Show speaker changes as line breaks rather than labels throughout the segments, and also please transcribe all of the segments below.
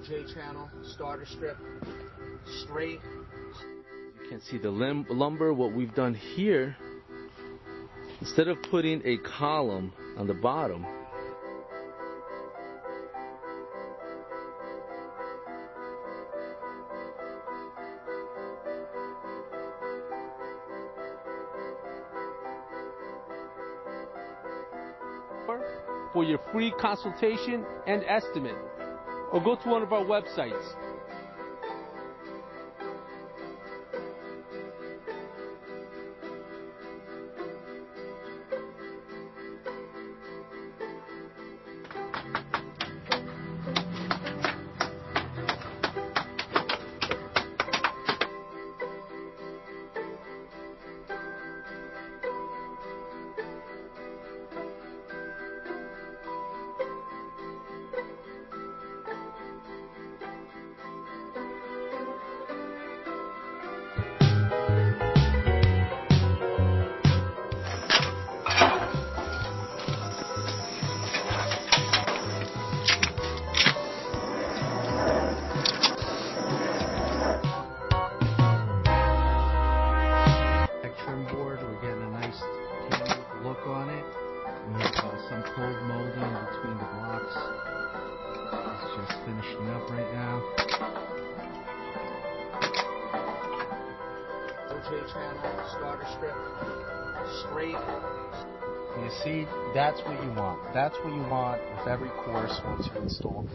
NJ channel, starter strip, straight.
You can see the lumber. What we've done here, instead of putting a column on the bottom, for your free consultation and estimate, or go to one of our websites.
On it. We have some cold molding between the blocks. It's just finishing up right now. NJ channel, starter strip, straight. You see, that's what you want. That's what you want with every course once you install.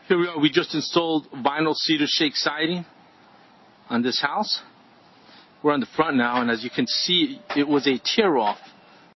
Here we are. We just installed vinyl cedar shake siding on this house. We're on the front now, and as you can see, it was a tear-off